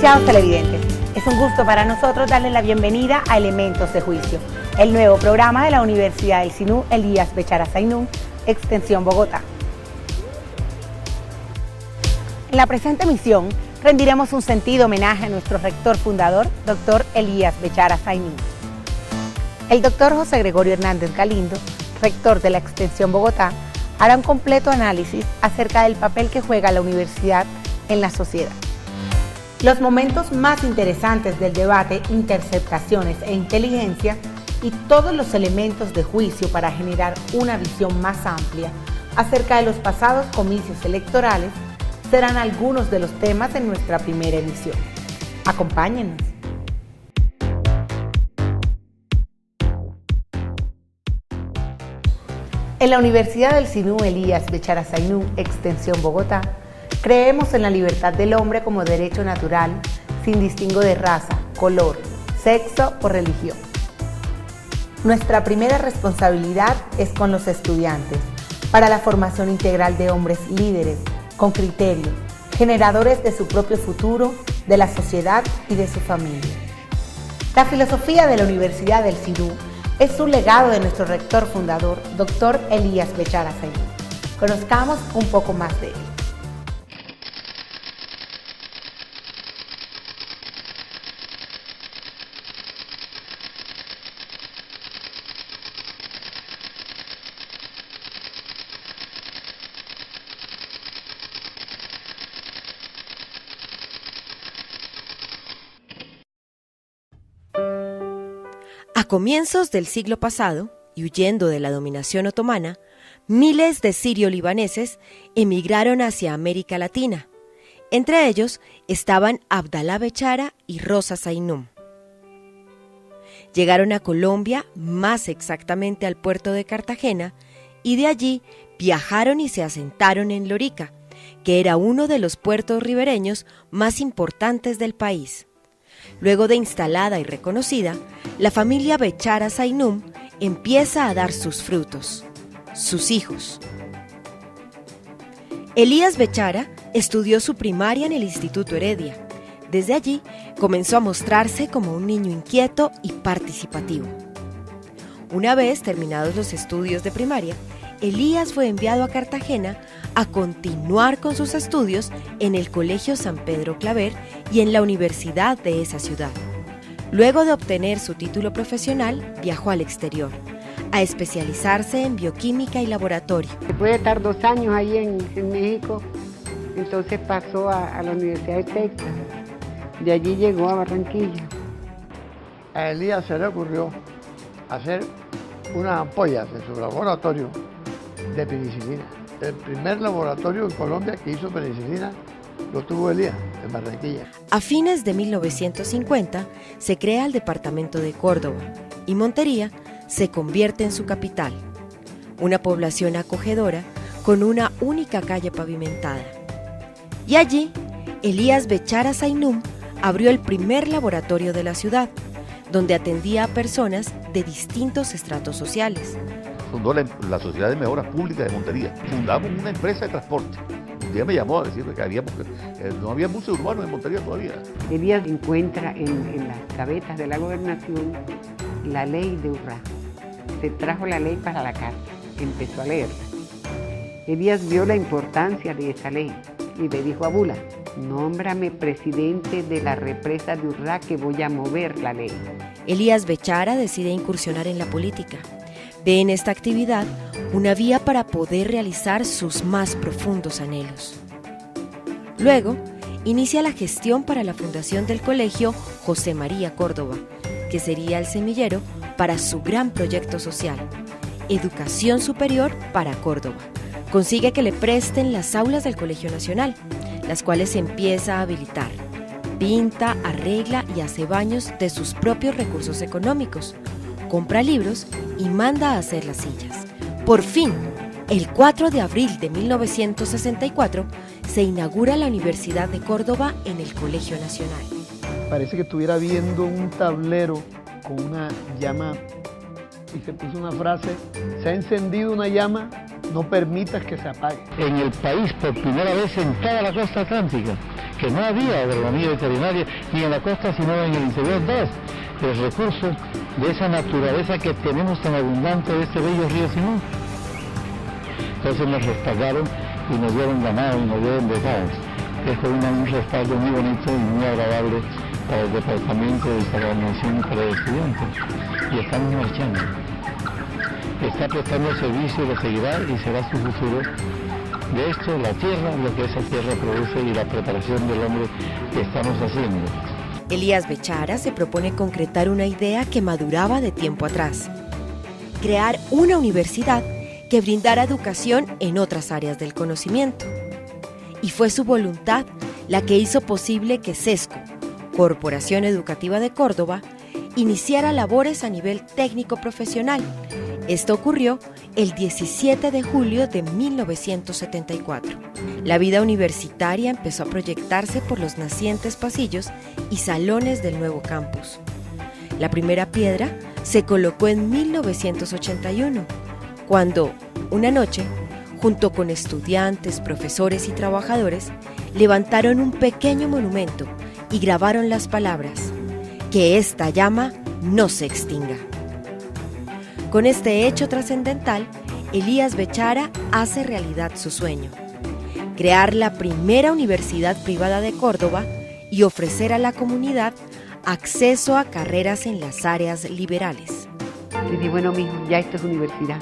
Apreciados televidentes, es un gusto para nosotros darles la bienvenida a Elementos de Juicio, el nuevo programa de la Universidad del Sinú Elías Bechara Zainún, Extensión Bogotá. En la presente emisión rendiremos un sentido homenaje a nuestro rector fundador, doctor Elías Bechara Zainún. El doctor José Gregorio Hernández Galindo, rector de la Extensión Bogotá, hará un completo análisis acerca del papel que juega la universidad en la sociedad. Los momentos más interesantes del debate, interceptaciones e inteligencia y todos los elementos de juicio para generar una visión más amplia acerca de los pasados comicios electorales serán algunos de los temas en nuestra primera emisión. Acompáñenos. En la Universidad del Sinú Elías Bechara Zainún, Extensión Bogotá, creemos en la libertad del hombre como derecho natural, sin distingo de raza, color, sexo o religión. Nuestra primera responsabilidad es con los estudiantes, para la formación integral de hombres líderes, con criterio, generadores de su propio futuro, de la sociedad y de su familia. La filosofía de la Universidad del Sinú es un legado de nuestro rector fundador, doctor Elías Bechara Zainún. Conozcamos un poco más de él. A comienzos del siglo pasado, y huyendo de la dominación otomana, miles de sirio-libaneses emigraron hacia América Latina. Entre ellos estaban Abdalá Bechara y Rosa Zainún. Llegaron a Colombia, más exactamente al puerto de Cartagena, y de allí viajaron y se asentaron en Lorica, que era uno de los puertos ribereños más importantes del país. Luego de instalada y reconocida, la familia Bechara Zainún empieza a dar sus frutos, sus hijos. Elías Bechara estudió su primaria en el Instituto Heredia. Desde allí comenzó a mostrarse como un niño inquieto y participativo. Una vez terminados los estudios de primaria, Elías fue enviado a Cartagena a continuar con sus estudios en el Colegio San Pedro Claver y en la universidad de esa ciudad. Luego de obtener su título profesional, viajó al exterior, a especializarse en bioquímica y laboratorio. Después de estar 2 años ahí en México, entonces pasó a la Universidad de Texas. De allí llegó a Barranquilla. A Elías se le ocurrió hacer unas ampollas en su laboratorio de penicilina. El primer laboratorio en Colombia que hizo penicilina lo tuvo Elías, en Barranquilla. A fines de 1950 se crea el departamento de Córdoba y Montería se convierte en su capital. Una población acogedora con una única calle pavimentada. Y allí, Elías Bechara Zainún abrió el primer laboratorio de la ciudad, donde atendía a personas de distintos estratos sociales. Fundó la Sociedad de Mejoras Públicas de Montería. Fundamos una empresa de transporte. Un día me llamó a decirme que no había buses urbanos en Montería todavía. Elías encuentra en las gavetas de la gobernación la ley de Urrá. Se trajo la ley para la casa, empezó a leerla. Elías vio la importancia de esa ley y le dijo a Bula: nómbrame presidente de la represa de Urrá, que voy a mover la ley. Elías Bechara decide incursionar en la política. Ve en esta actividad una vía para poder realizar sus más profundos anhelos. Luego, inicia la gestión para la fundación del Colegio José María Córdoba, que sería el semillero para su gran proyecto social, Educación Superior para Córdoba. Consigue que le presten las aulas del Colegio Nacional, las cuales se empieza a habilitar. Pinta, arregla y hace baños de sus propios recursos económicos. Compra libros y manda a hacer las sillas. Por fin, el 4 de abril de 1964, se inaugura la Universidad de Córdoba en el Colegio Nacional. Parece que estuviera viendo un tablero con una llama y se puso una frase: se ha encendido una llama, no permitas que se apague. En el país, por primera vez en toda la costa atlántica, que no había agronomía veterinaria ni en la costa sino en el interior 2, los recursos de esa naturaleza que tenemos tan abundante de este bello río Sinú. Entonces nos respaldaron y nos dieron ganado y nos dieron becados, que fue un respaldo muy bonito y muy agradable para el departamento y para la nación y para los estudiantes. Y estamos marchando. Está prestando servicio, lo seguirá y será su futuro. De esto, la tierra, lo que esa tierra produce y la preparación del hombre que estamos haciendo. Elías Bechara se propone concretar una idea que maduraba de tiempo atrás: crear una universidad que brindara educación en otras áreas del conocimiento. Y fue su voluntad la que hizo posible que CESCO, Corporación Educativa de Córdoba, iniciara labores a nivel técnico profesional. Esto ocurrió el 17 de julio de 1974. La vida universitaria empezó a proyectarse por los nacientes pasillos y salones del nuevo campus. La primera piedra se colocó en 1981, cuando, una noche, junto con estudiantes, profesores y trabajadores, levantaron un pequeño monumento y grabaron las palabras: que esta llama no se extinga. Con este hecho trascendental, Elías Bechara hace realidad su sueño: crear la primera universidad privada de Córdoba y ofrecer a la comunidad acceso a carreras en las áreas liberales. Le dije: bueno, mijo, ya esto es universidad.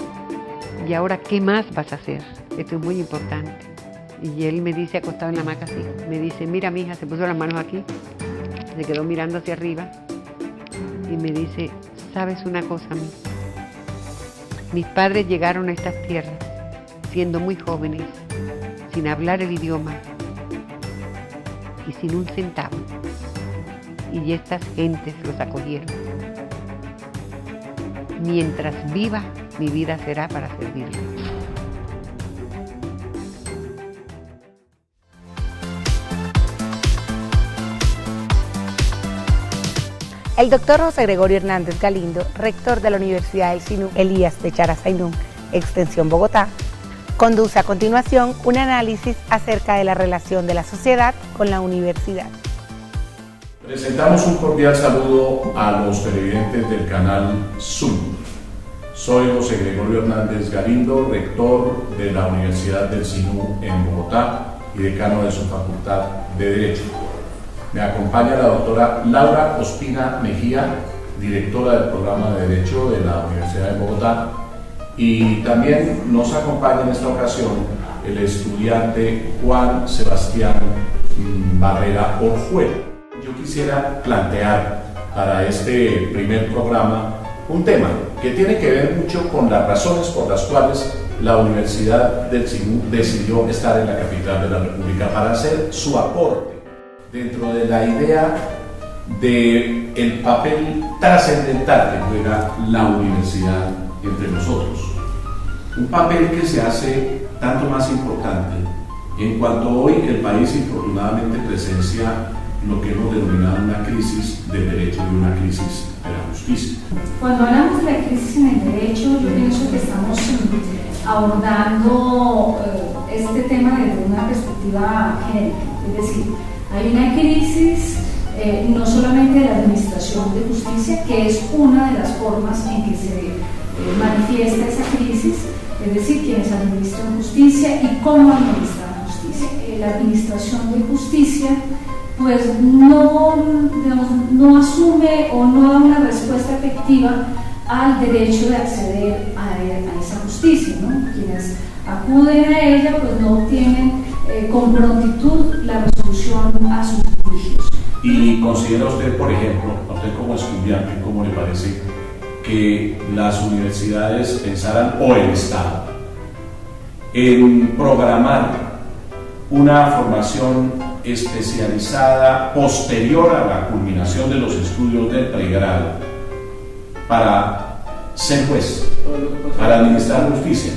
¿Y ahora qué más vas a hacer? Esto es muy importante. Y él me dice, acostado en la hamaca así, me dice: mira, mija, se puso las manos aquí, se quedó mirando hacia arriba y me dice: ¿sabes una cosa, mija? Mis padres llegaron a estas tierras siendo muy jóvenes, sin hablar el idioma y sin un centavo. Y estas gentes los acogieron. Mientras viva, mi vida será para servirles. El doctor José Gregorio Hernández Galindo, rector de la Universidad del Sinú Elías Bechara Sainún, Extensión Bogotá, conduce a continuación un análisis acerca de la relación de la sociedad con la universidad. Presentamos un cordial saludo a los televidentes del canal Zoom. Soy José Gregorio Hernández Galindo, rector de la Universidad del Sinú en Bogotá y decano de su Facultad de Derecho. Me acompaña la doctora Laura Ospina Mejía, directora del programa de Derecho de la Universidad de Bogotá, y también nos acompaña en esta ocasión el estudiante Juan Sebastián Barrera Orjuela. Yo quisiera plantear para este primer programa un tema que tiene que ver mucho con las razones por las cuales la Universidad del Sinú decidió estar en la capital de la República para hacer su aporte dentro de la idea del papel trascendental que juega la universidad entre nosotros. Un papel que se hace tanto más importante en cuanto hoy el país infortunadamente presencia lo que hemos denominado una crisis del derecho y una crisis de la justicia. Cuando hablamos de la crisis en el derecho, yo pienso que estamos abordando este tema desde una perspectiva genérica, es decir, hay una crisis no solamente de la administración de justicia, que es una de las formas en que se manifiesta esa crisis, es decir, quienes administran justicia y cómo administran justicia. La administración de justicia pues no asume o no da una respuesta efectiva al derecho de acceder a esa justicia, ¿no? Quienes acuden a ella pues no obtienen con prontitud la resolución a sus litigios. ¿Y considera usted, por ejemplo, a usted como estudiante, cómo le parece que las universidades pensaran, o el Estado, en programar una formación especializada posterior a la culminación de los estudios del pregrado para ser juez, para administrar justicia?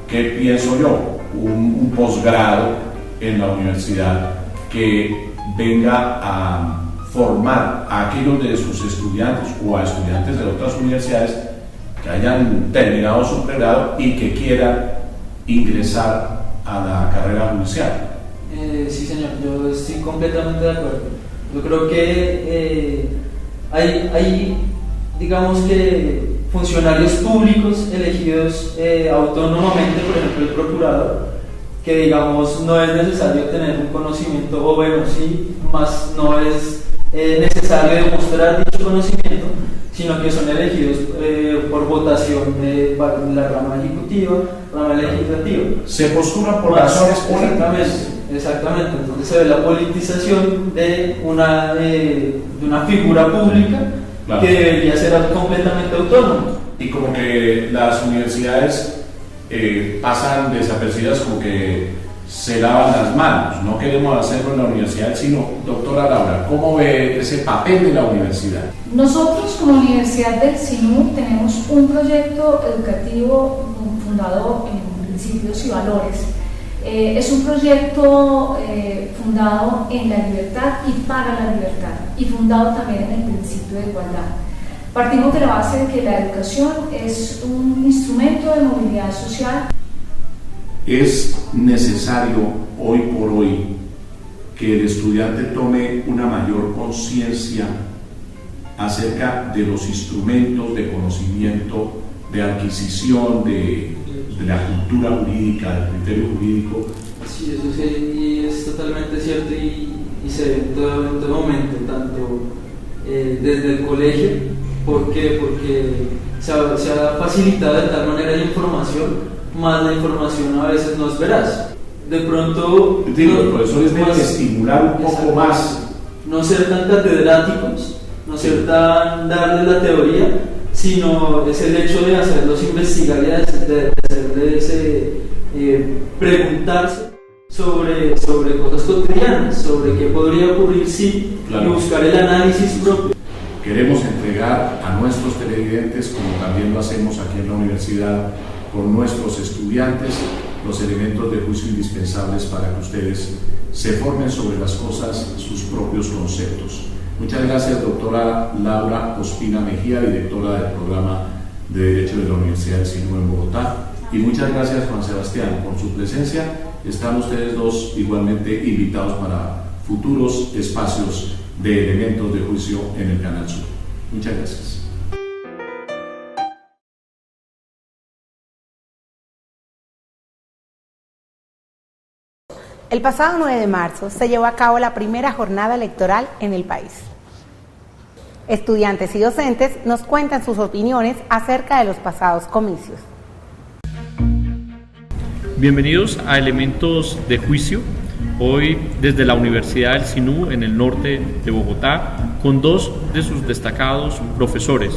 ¿Qué pienso yo? Un posgrado en la universidad que venga a formar a aquellos de sus estudiantes o a estudiantes de otras universidades que hayan terminado su pregrado y que quieran ingresar a la carrera judicial. Sí, señor, yo estoy completamente de acuerdo. Yo creo que hay, digamos que, funcionarios públicos elegidos autónomamente, por ejemplo el procurador, que digamos no es necesario tener un conocimiento, o bueno, sí, más no es necesario demostrar dicho conocimiento, sino que son elegidos por votación de la rama ejecutiva, rama legislativa. Se postulan por razones políticas. Exactamente, entonces se ve la politización de una figura pública, claro, que debería ser completamente autónoma. Y como que las universidades pasan desapercibidas, como que se lavan las manos. No queremos hacerlo en la universidad, sino, doctora Laura, ¿cómo ve ese papel de la universidad? Nosotros como Universidad del SINU tenemos un proyecto educativo fundado en principios y valores. Es un proyecto fundado en la libertad y para la libertad, y fundado también en el principio de igualdad. Partimos de la base de que la educación es un instrumento de movilidad social. Es necesario hoy por hoy que el estudiante tome una mayor conciencia acerca de los instrumentos de conocimiento, de adquisición, de la cultura jurídica, del criterio jurídico. Sí, eso sí, es totalmente cierto y se ve en todo momento, tanto desde el colegio. ¿Por qué? Porque se ha facilitado de tal manera la información, más la información a veces no es veraz. De pronto, los profesores deben estimular un poco más. No ser tan catedráticos, no ser tan darle la teoría, sino es el hecho de hacerlos investigar y de hacerles preguntarse sobre cosas cotidianas, sobre qué podría ocurrir si, claro, y buscar el análisis propio. Queremos entregar a nuestros televidentes, como también lo hacemos aquí en la universidad con nuestros estudiantes, los elementos de juicio indispensables para que ustedes se formen sobre las cosas, sus propios conceptos. Muchas gracias, doctora Laura Ospina Mejía, directora del programa de Derecho de la Universidad del SINU en Bogotá. Y muchas gracias, Juan Sebastián, por su presencia. Están ustedes dos igualmente invitados para futuros espacios de elementos de juicio en el Canal Sur. Muchas gracias. El pasado 9 de marzo se llevó a cabo la primera jornada electoral en el país. Estudiantes y docentes nos cuentan sus opiniones acerca de los pasados comicios. Bienvenidos a Elementos de Juicio, hoy desde la Universidad del SINU en el norte de Bogotá, con dos de sus destacados profesores,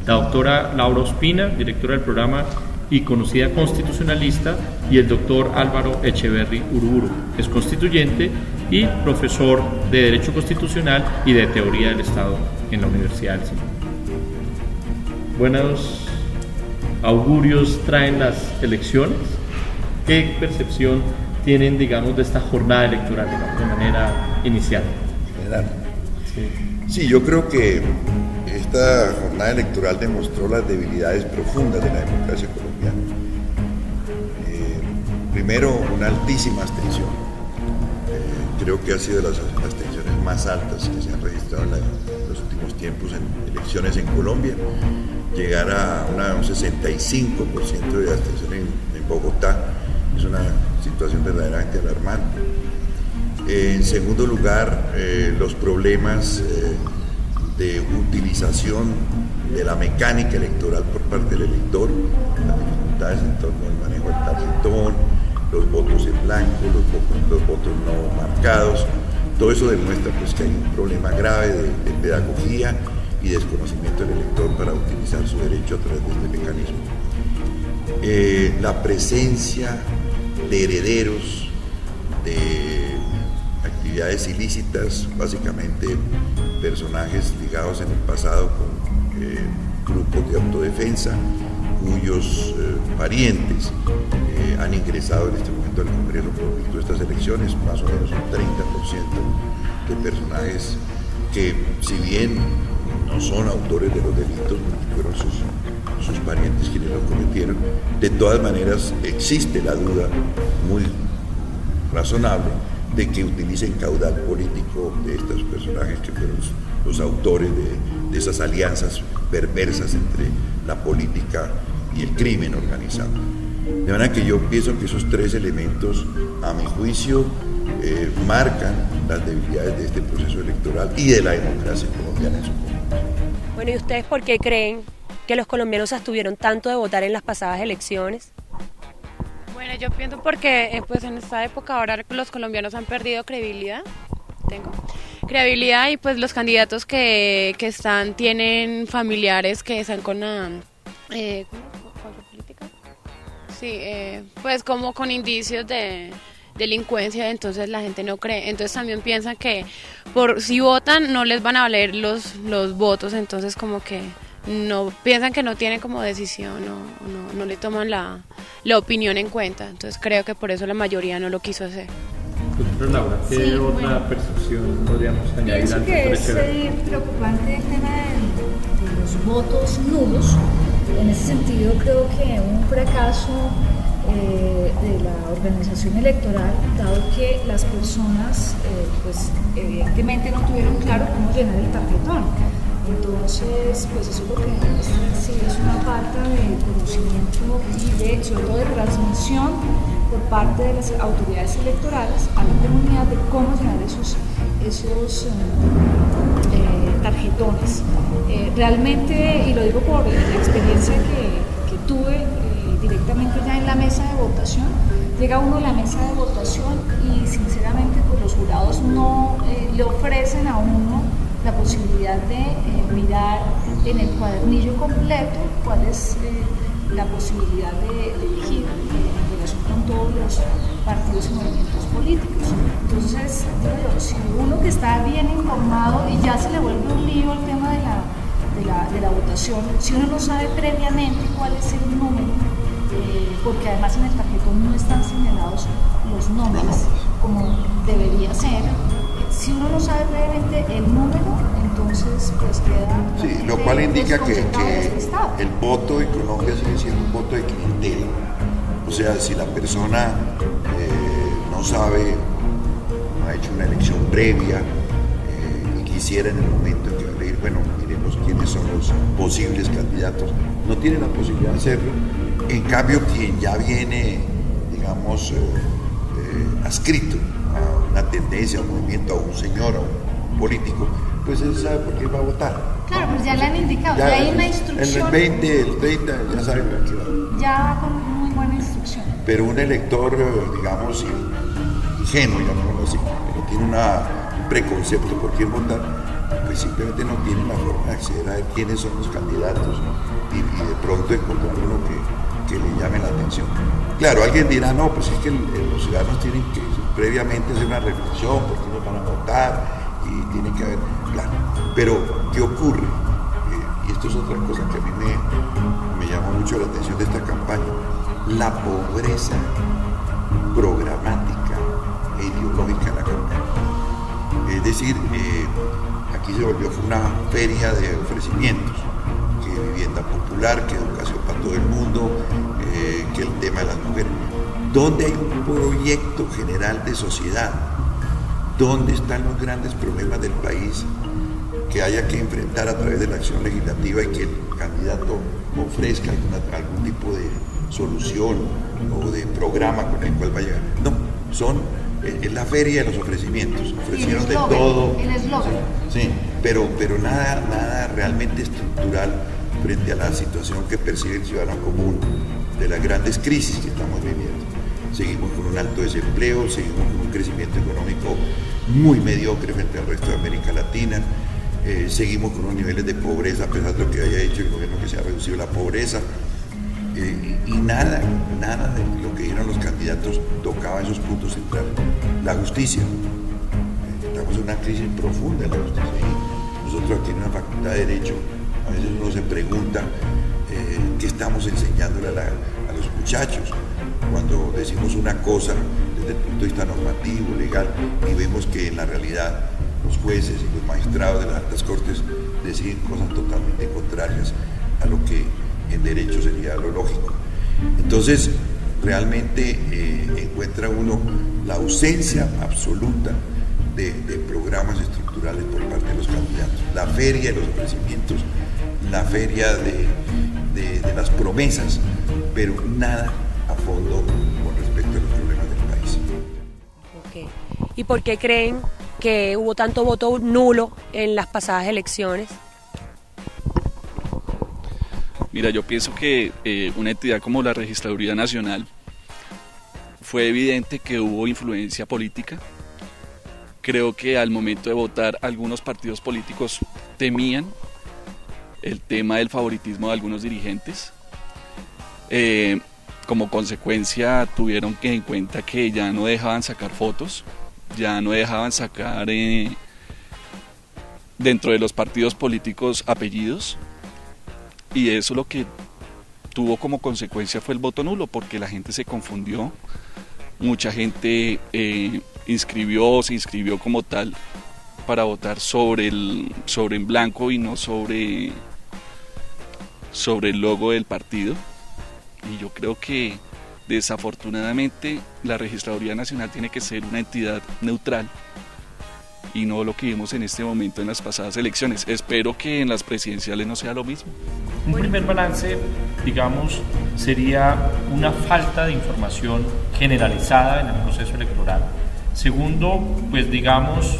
la doctora Laura Ospina, directora del programa y conocida constitucionalista, y el doctor Álvaro Echeverry Uruburu, es constituyente y profesor de Derecho Constitucional y de Teoría del Estado en la Universidad del SINU. Buenos augurios traen las elecciones. ¿Qué percepción tienen, digamos, de esta jornada electoral de manera inicial? Sí, yo creo que esta jornada electoral demostró las debilidades profundas de la democracia colombiana. Primero, una altísima abstención. Creo que ha sido de las abstenciones más altas que se han registrado en los últimos tiempos en elecciones en Colombia. Llegar a un 65% de abstención en Bogotá es una situación verdaderamente alarmante. En segundo lugar, los problemas de utilización de la mecánica electoral por parte del elector, las dificultades en torno al manejo del tarjetón, los votos en blanco, los votos no marcados. Todo eso demuestra pues, que hay un problema grave de pedagogía y desconocimiento del elector para utilizar su derecho a través de este mecanismo. La presencia de herederos de actividades ilícitas, básicamente personajes ligados en el pasado con grupos de autodefensa, cuyos parientes han ingresado en este momento al Congreso producto de estas elecciones, más o menos un 30% de personajes que, si bien no son autores de los delitos, fueron sus sus parientes quienes lo cometieron. De todas maneras, existe la duda muy razonable de que utilicen caudal político de estos personajes que fueron los autores de esas alianzas perversas entre la política y el crimen organizado. De manera que yo pienso que esos tres elementos, a mi juicio, marcan las debilidades de este proceso electoral y de la democracia colombiana en su conjunto. Bueno, ¿y ustedes por qué creen que los colombianos se abstuvieron tanto de votar en las pasadas elecciones? Bueno, yo pienso porque pues en esta época ahora los colombianos han perdido credibilidad. Credibilidad y pues los candidatos que están tienen familiares que están con la política. Sí, pues como con indicios de delincuencia, entonces la gente no cree. Entonces también piensan que si votan no les van a valer los votos, entonces como que no piensan que no tienen como decisión o no le toman la opinión en cuenta. Entonces creo que por eso la mayoría no lo quiso hacer. Doctora Laura, ¿qué otra percepción podríamos añadir? Pienso que es preocupante el tema de los votos nulos. En ese sentido creo que un fracaso de la organización electoral, dado que las personas pues evidentemente no tuvieron claro cómo llenar el tarjetón. Entonces, pues eso es lo que sí es una falta de conocimiento y sobre todo de transmisión por parte de las autoridades electorales a la comunidad de cómo llenar esos tarjetones. Realmente, y lo digo por la experiencia que tuve directamente ya en la mesa de votación, llega uno a la mesa de votación y sinceramente pues los jurados no le ofrecen a uno la posibilidad de mirar en el cuadernillo completo cuál es la posibilidad de elegir en relación con todos los partidos y movimientos políticos. Entonces, si uno que está bien informado y ya se le vuelve un lío el tema de la votación, si uno no sabe previamente cuál es el número, porque además en el tarjetón no están señalados los nombres como debería ser. Si uno no sabe previamente el número, entonces pues queda... Sí, lo cual indica que el voto en Colombia sigue siendo un voto de clientela. O sea, si la persona no sabe, no ha hecho una elección previa y quisiera en el momento en que va a elegir, bueno, miremos quiénes son los posibles candidatos, no tiene la posibilidad de hacerlo. En cambio, quien ya viene, digamos, adscrito a una tendencia, a un movimiento, a un señor, a un político, pues él sabe por qué va a votar. Claro, pues ya le han indicado, ya hay una instrucción. En el 20, el 30, ya sabe por qué va. Ya con muy buena instrucción. Pero un elector, digamos, ingenuo, llamémoslo así, que no tiene un preconcepto por quién votar, pues simplemente no tiene la forma de acceder a ver quiénes son los candidatos y de pronto encontrar uno que le llame la atención. Claro, alguien dirá, no, pues es que los ciudadanos tienen que previamente hacer una reflexión, por qué no van a votar, y tiene que haber, claro. Pero, ¿qué ocurre? Y esto es otra cosa que a mí me llamó mucho la atención de esta campaña, la pobreza programática e ideológica en la campaña. Es decir, aquí se volvió una feria de ofrecimientos, que vivienda popular, que educación para todo el mundo, que el tema de las mujeres. ¿Dónde hay un proyecto general de sociedad? ¿Dónde están los grandes problemas del país que haya que enfrentar a través de la acción legislativa y que el candidato ofrezca algún tipo de solución o de programa con el cual va a llegar? No, es la feria de los ofrecimientos, ofrecieron de todo. El eslogan. Sí, pero nada realmente estructural frente a la situación que percibe el ciudadano común de las grandes crisis que estamos viviendo. Seguimos con un alto desempleo, seguimos con un crecimiento económico muy mediocre frente al resto de América Latina, seguimos con unos niveles de pobreza, a pesar de lo que haya hecho el gobierno, que se ha reducido la pobreza, y nada de lo que dijeron los candidatos tocaba esos puntos centrales. La justicia, estamos en una crisis profunda en la justicia, y nosotros aquí en la Facultad de Derecho a veces uno se pregunta qué estamos enseñándole a los muchachos cuando decimos una cosa desde el punto de vista normativo, legal, y vemos que en la realidad los jueces y los magistrados de las altas cortes deciden cosas totalmente contrarias a lo que en derecho sería lo lógico. Entonces, realmente encuentra uno la ausencia absoluta de programas estructurales por parte de los candidatos, la feria de los ofrecimientos, la feria de las promesas, pero nada a fondo con respecto a los problemas del país. Okay. ¿Y por qué creen que hubo tanto voto nulo en las pasadas elecciones? Mira, yo pienso que una entidad como la Registraduría Nacional fue evidente que hubo influencia política. Creo que al momento de votar algunos partidos políticos temían el tema del favoritismo de algunos dirigentes. Como consecuencia tuvieron que en cuenta que ya no dejaban sacar fotos, ya no dejaban sacar dentro de los partidos políticos apellidos, y eso lo que tuvo como consecuencia fue el voto nulo, porque la gente se confundió, mucha gente se inscribió como tal para votar sobre en blanco y no sobre el logo del partido. Y yo creo que desafortunadamente la Registraduría Nacional tiene que ser una entidad neutral y no lo que vimos en este momento en las pasadas elecciones. Espero que en las presidenciales no sea lo mismo. Un primer balance, digamos, sería una falta de información generalizada en el proceso electoral. Segundo, pues digamos,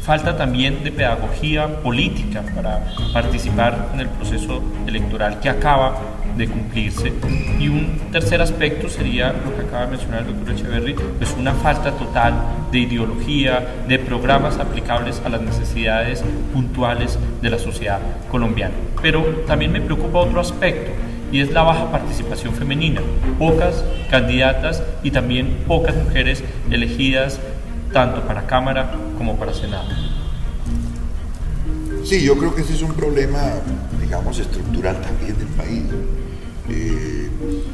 falta también de pedagogía política para participar en el proceso electoral que acaba de cumplirse. Y un tercer aspecto sería lo que acaba de mencionar el doctor Echeverry, pues una falta total de ideología, de programas aplicables a las necesidades puntuales de la sociedad colombiana. Pero también me preocupa otro aspecto, y es la baja participación femenina, pocas candidatas y también pocas mujeres elegidas tanto para Cámara como para Senado. Sí, yo creo que ese es un problema, digamos, estructural también del país.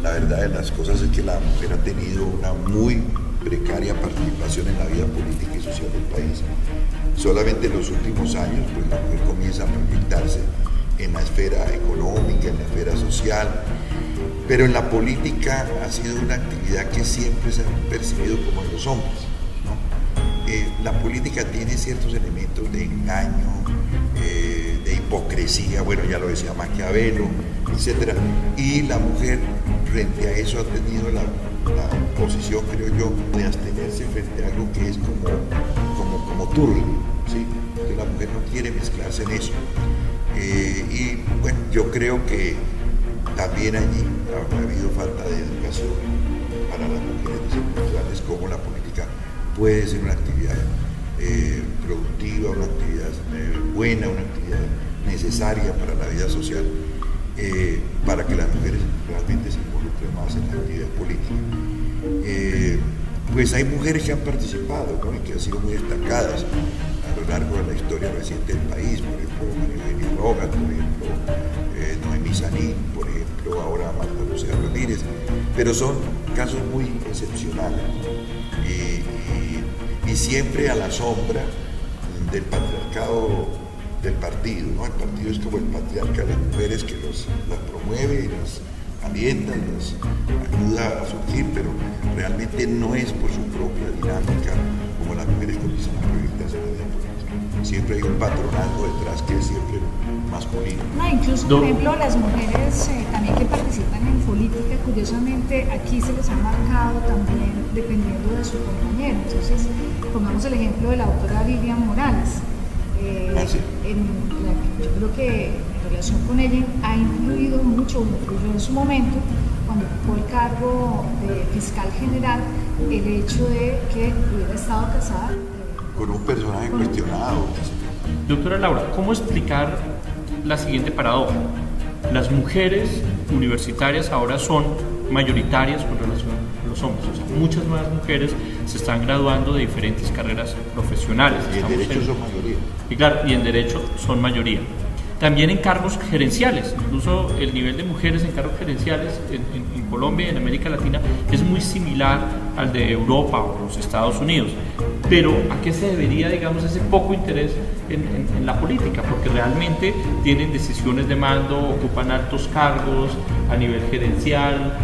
La verdad de las cosas es que la mujer ha tenido una muy precaria participación en la vida política y social del país. Solamente en los últimos años, pues la mujer comienza a proyectarse en la esfera económica, en la esfera social, pero en la política ha sido una actividad que siempre se ha percibido como en los hombres, ¿no? La política tiene ciertos elementos de engaño, de hipocresía, bueno, ya lo decía Maquiavelo, etc. Y la mujer frente a eso ha tenido la posición, creo yo, de abstenerse frente a algo que es como turbio, ¿sí? Entonces la mujer no quiere mezclarse en eso. Y bueno, yo creo que también allí ha habido falta de educación para las mujeres desenvolverse cómo la política puede ser una actividad productiva, una actividad buena, una actividad necesaria para la vida social, para que las mujeres realmente se involucren más en la actividad política. Pues hay mujeres que han participado, ¿no? Y que han sido muy destacadas a lo largo de la historia reciente del país, por ejemplo, María Eugenia Rojas, por ejemplo, Noemí Sanín, por ejemplo, ahora Marta Lucía Ramírez, pero son casos muy excepcionales y siempre a la sombra del patriarcado del partido, ¿no? El partido es como el patriarca de las mujeres que las promueve, las alienta, las ayuda a surgir, pero realmente no es por su propia dinámica como las mujeres comienzan a proyectarse en la vida política. Siempre hay un patronazgo detrás que es siempre masculino. No, incluso, por ejemplo, las mujeres también que participan en política, curiosamente aquí se les ha marcado también dependiendo de su compañero. Entonces, pongamos el ejemplo de la doctora Vivian Morales. Yo creo que en relación con ella ha influido mucho, incluyó en su momento, cuando ocupó el cargo de fiscal general, el hecho de que hubiera estado casada con un personaje cuestionado. Doctora Laura, ¿cómo explicar la siguiente paradoja? Las mujeres universitarias ahora son mayoritarias con relación a los hombres, o sea, muchas nuevas mujeres se están graduando de diferentes carreras profesionales. Y en derecho son mayoría. Y claro, y en derecho son mayoría. También en cargos gerenciales, incluso el nivel de mujeres en cargos gerenciales en Colombia y en América Latina es muy similar al de Europa o los Estados Unidos. Pero ¿a qué se debería, digamos, ese poco interés en la política? Porque realmente tienen decisiones de mando, ocupan altos cargos, a nivel gerencial,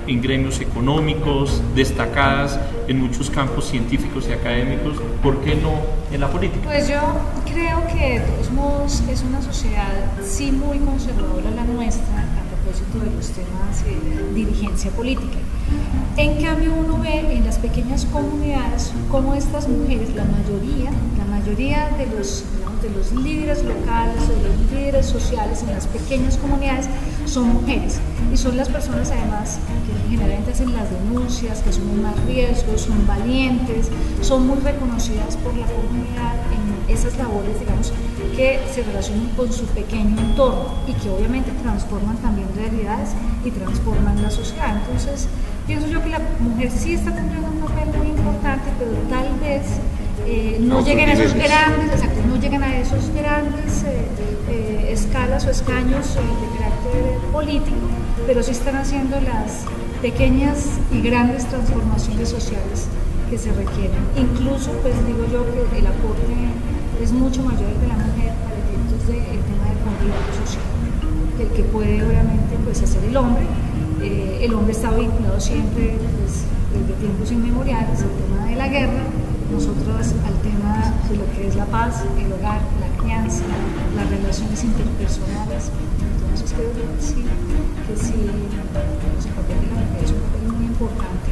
en gremios económicos, destacadas en muchos campos científicos y académicos, ¿por qué no en la política? Pues yo creo que de todos modos es una sociedad sí muy conservadora la nuestra a propósito de los temas de dirigencia política. En cambio uno ve en las pequeñas comunidades cómo estas mujeres, la mayoría de los líderes locales o de los líderes sociales en las pequeñas comunidades son mujeres y son las personas además que generalmente hacen las denuncias, que asumen más riesgos, son valientes, son muy reconocidas por la comunidad en esas labores, digamos, que se relacionan con su pequeño entorno y que obviamente transforman también realidades y transforman la sociedad. Entonces pienso yo que la mujer sí está cumpliendo un papel muy importante, pero tal vez no lleguen a esos grandes escalas o escaños de carácter político, pero sí están haciendo las pequeñas y grandes transformaciones sociales que se requieren. Incluso, pues digo yo que el aporte es mucho mayor de la mujer para efectos del tema del conflicto social, el que puede obviamente pues hacer el hombre. El hombre está vinculado siempre pues, desde tiempos inmemoriales al tema de la guerra, nosotros al tema de lo que es la paz, el hogar, la crianza, las relaciones interpersonales. Entonces creo que sí, el papel de la mujer es un papel muy importante,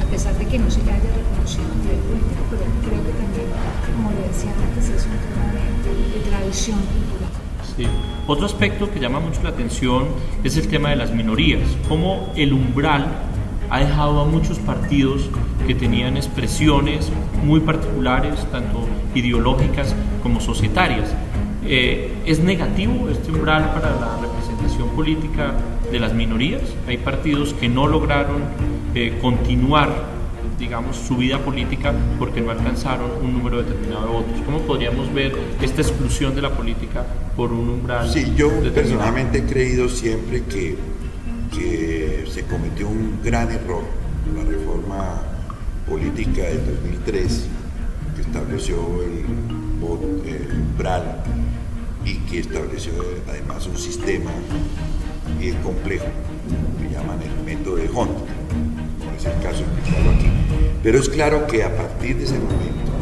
a pesar de que no se le haya reconocido a nivel político, pero creo que también, como le decía antes, es un tema de tradición cultural. Sí. Otro aspecto que llama mucho la atención es el tema de las minorías, cómo el umbral ha dejado a muchos partidos que tenían expresiones muy particulares, tanto ideológicas como societarias. ¿Es negativo este umbral para la representación política de las minorías? Hay partidos que no lograron continuar, digamos, su vida política porque no alcanzaron un número determinado de votos. ¿Cómo podríamos ver esta exclusión de la política por un umbral? Sí, yo personalmente he creído siempre que se cometió un gran error, la reforma política del 2003, que estableció el umbral y que estableció además un sistema complejo, que llaman el método de Hunt. No es el caso de explicarlo aquí, pero es claro que a partir de ese momento,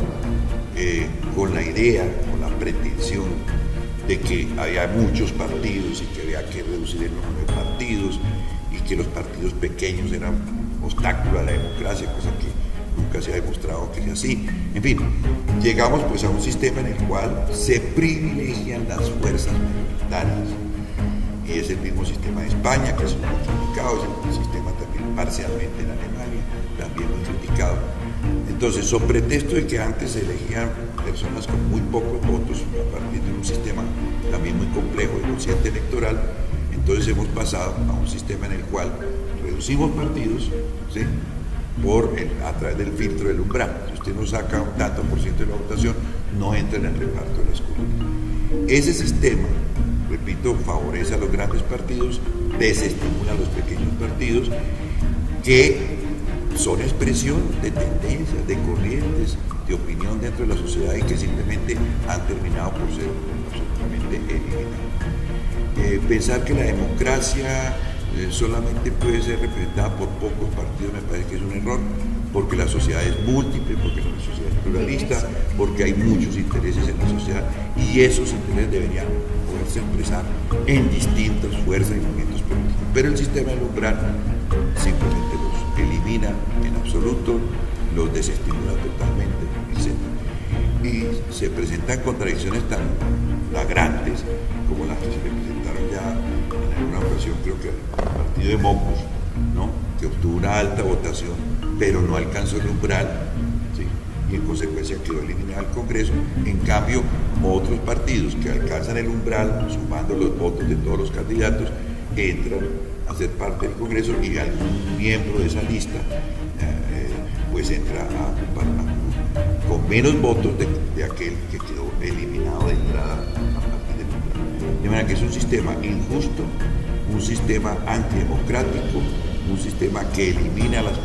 con la idea, con la pretensión de que había muchos partidos y que había que reducir el número de partidos y que los partidos pequeños eran un obstáculo a la democracia, cosa que nunca se ha demostrado que sea así. En fin, llegamos pues a un sistema en el cual se privilegian las fuerzas mayoritarias y es el mismo sistema de España, que es muy criticado, es el sistema también parcialmente en Alemania, también muy criticado. Entonces, sobre pretexto de que antes se elegían personas con muy pocos votos a partir de un sistema también muy complejo de cociente electoral, entonces hemos pasado a un sistema en el cual reducimos partidos, ¿sí?, a través del filtro del umbral. Si usted no saca un tanto por ciento de la votación, no entra en el reparto de las curules. Ese sistema, repito, favorece a los grandes partidos, desestimula a los pequeños partidos que son expresión de tendencias, de corrientes, de opinión dentro de la sociedad y que simplemente han terminado por ser absolutamente eliminados. Pensar que la democracia solamente puede ser representada por pocos partidos me parece que es un error, porque la sociedad es múltiple, porque la sociedad es pluralista, porque hay muchos intereses en la sociedad y esos intereses deberían poderse expresar en distintas fuerzas y movimientos políticos. Pero el sistema del umbral simplemente los elimina en absoluto, los desestimula totalmente, etc. Y se presentan contradicciones tan flagrantes como las que se representaron ya en alguna ocasión, creo que el partido de Mocus, ¿no?, que obtuvo una alta votación, pero no alcanzó el umbral, ¿sí?, y en consecuencia quedó eliminado el Congreso. En cambio, otros partidos que alcanzan el umbral, sumando los votos de todos los candidatos, entran a ser parte del Congreso y algún miembro de esa lista pues entra a ocupar con menos votos de aquel que quedó eliminado de entrada a partir del umbral. De manera que es un sistema injusto, un sistema antidemocrático, un sistema que elimina las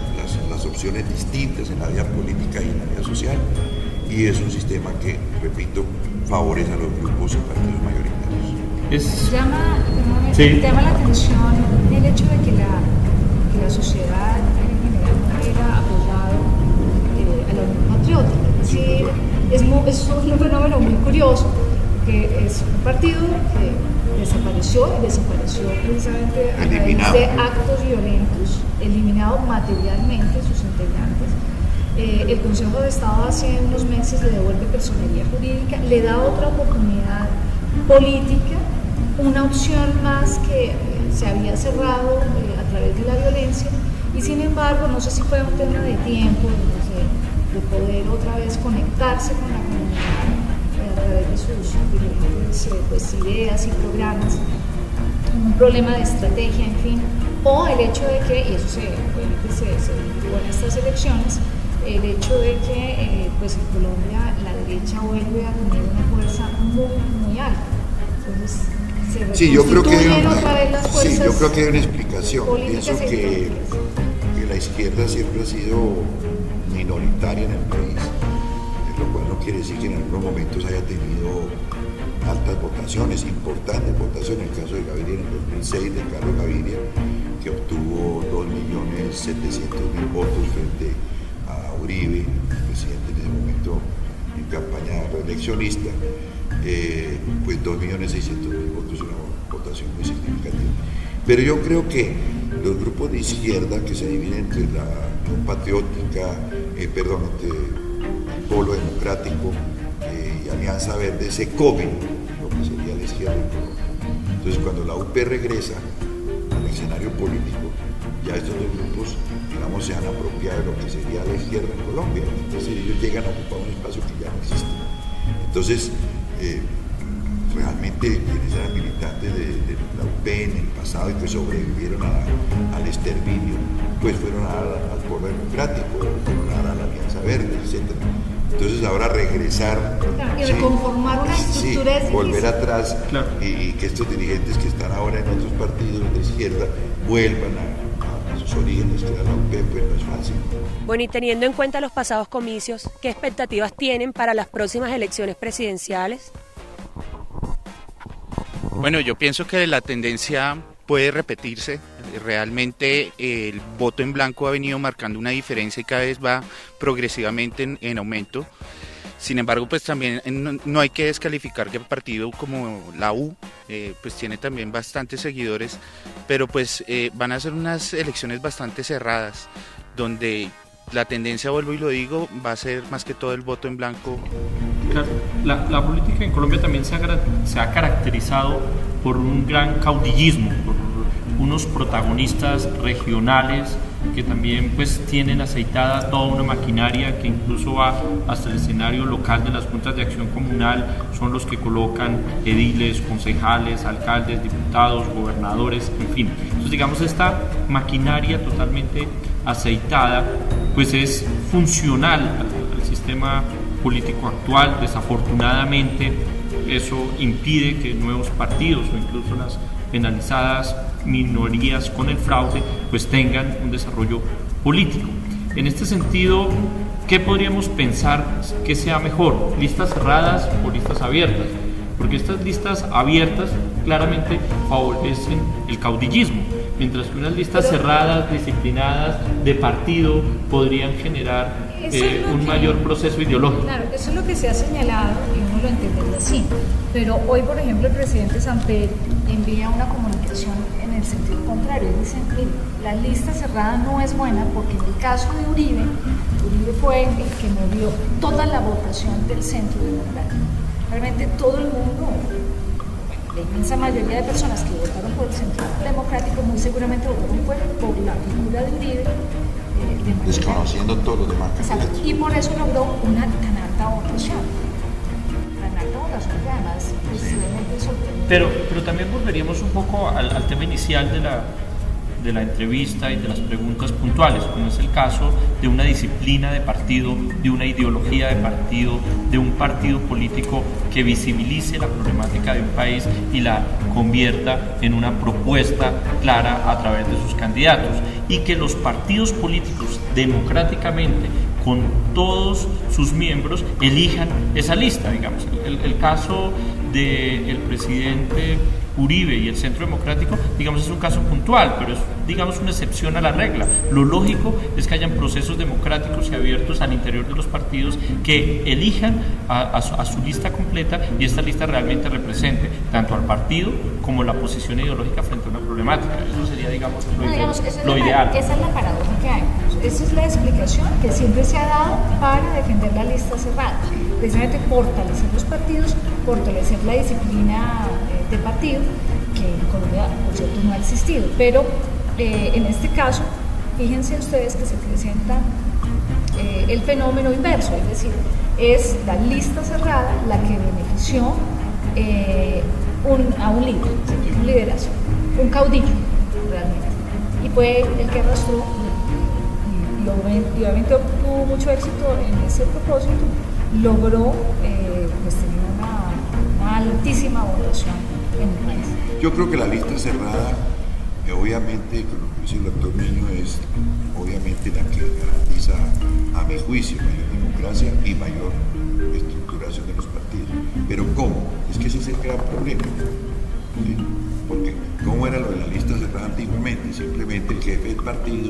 opciones distintas en la vida política y en la vida social, y es un sistema que, repito, favorece a los grupos y partidos mayoritarios. Llama Me llama la atención el hecho de que la sociedad en general no hubiera apoyado a la Unión Patriótica. Es decir, es un fenómeno muy curioso, que es un partido que desapareció precisamente a raíz de actos violentos, eliminado materialmente sus integrantes. El Consejo de Estado hace unos meses le devuelve personería jurídica, le da otra oportunidad política, una opción más que se había cerrado a través de la violencia, y sin embargo, no sé si fue un tema de tiempo, de poder otra vez conectarse con la comunidad a través de sus diferentes ideas y programas, un problema de estrategia, en fin, o el hecho de que, y eso se vivió en estas elecciones, el hecho de que pues en Colombia la derecha vuelve a tener una fuerza muy alta. Entonces, sí, yo creo que hay una explicación. Pienso que la izquierda siempre ha sido minoritaria en el país, lo cual no quiere decir que en algunos momentos haya tenido altas votaciones, importantes votaciones. En el caso de Gaviria en el 2006, de Carlos Gaviria, que obtuvo 2.700.000 votos frente a Uribe, presidente en ese momento en campaña reeleccionista, pues 2.600.000 votos, una votación muy significativa. Pero yo creo que los grupos de izquierda que se dividen entre la Unión Patriótica, entre el Polo Democrático y Alianza Verde, se comen lo que sería la izquierda en Colombia. Entonces, cuando la UP regresa al escenario político, ya estos dos grupos, digamos, se han apropiado de lo que sería la izquierda en Colombia. Entonces, ellos llegan a ocupar un espacio que ya no existe. Entonces, realmente quienes eran militantes de la UP en el pasado y que sobrevivieron al exterminio, pues fueron al Polo Democrático, fueron a la Alianza Verde, etc. Entonces ahora regresar y reconformar una estructura es volver atrás y que estos dirigentes que están ahora en otros partidos de izquierda vuelvan a sus orígenes, que era la UP, pues no es fácil. Bueno, y teniendo en cuenta los pasados comicios, ¿qué expectativas tienen para las próximas elecciones presidenciales? Bueno, yo pienso que la tendencia puede repetirse. Realmente el voto en blanco ha venido marcando una diferencia y cada vez va progresivamente en aumento. Sin embargo, pues también no hay que descalificar que el partido como la U pues tiene también bastantes seguidores, pero pues van a ser unas elecciones bastante cerradas, donde la tendencia, vuelvo y lo digo, va a ser más que todo el voto en blanco. Claro, la política en Colombia también se ha caracterizado por un gran caudillismo, por unos protagonistas regionales que también pues tienen aceitada toda una maquinaria que incluso va hasta el escenario local de las juntas de acción comunal, son los que colocan ediles, concejales, alcaldes, diputados, gobernadores, en fin. Entonces, digamos, esta maquinaria totalmente aceitada pues es funcional al sistema político actual. Desafortunadamente eso impide que nuevos partidos o incluso las penalizadas minorías con el fraude pues tengan un desarrollo político. En este sentido, ¿qué podríamos pensar que sea mejor? ¿Listas cerradas o listas abiertas? Porque estas listas abiertas claramente favorecen el caudillismo, mientras que unas listas cerradas, disciplinadas, de partido, podrían generar un mayor proceso ideológico. Claro, eso es lo que se ha señalado y uno lo entendería así. Pero hoy, por ejemplo, el presidente Samper envía una comunicación en el sentido contrario. Dice, la lista cerrada no es buena porque en el caso de Uribe fue el que movió toda la votación del centro democrático. Realmente todo el mundo, la inmensa mayoría de personas que votaron por el centro democrático muy seguramente votaron por la figura de Uribe, desconociendo todos los demás. Exacto. Y por eso logró una tan alta votación. Tan alta votación que además realmente sorprendente. Pero también volveríamos un poco al tema inicial de la entrevista y de las preguntas puntuales, como es el caso de una disciplina de partido, de una ideología de partido, de un partido político que visibilice la problemática de un país y la convierta en una propuesta clara a través de sus candidatos, y que los partidos políticos democráticamente con todos sus miembros elijan esa lista. Digamos, el caso del presidente Uribe y el Centro Democrático, digamos, es un caso puntual, pero es, digamos, una excepción a la regla. Lo lógico es que hayan procesos democráticos y abiertos al interior de los partidos que elijan a su lista completa y esta lista realmente represente tanto al partido como la posición ideológica frente a una problemática. Eso sería, digamos, lo ideal. Esa es la paradoja que hay. Esa es la explicación que siempre se ha dado para defender la lista cerrada. Precisamente fortalecer los partidos, fortalecer la disciplina de partido, que en Colombia, por cierto, no ha existido. Pero en este caso, fíjense ustedes que se presenta el fenómeno inverso, es decir, es la lista cerrada la que benefició a un líder, un liderazgo, un caudillo realmente, y fue el que arrastró y obviamente tuvo mucho éxito en ese propósito, logró pues tener una altísima votación en el país. Yo creo que la lista cerrada, obviamente, con lo que dice el doctor Niño, es obviamente la que garantiza, a mi juicio, mayor democracia y mayor estructuración de los partidos. Pero ¿cómo? Es que ese es el gran problema. ¿Sí? Porque ¿cómo era lo de la lista cerrada antiguamente? Simplemente el jefe del partido,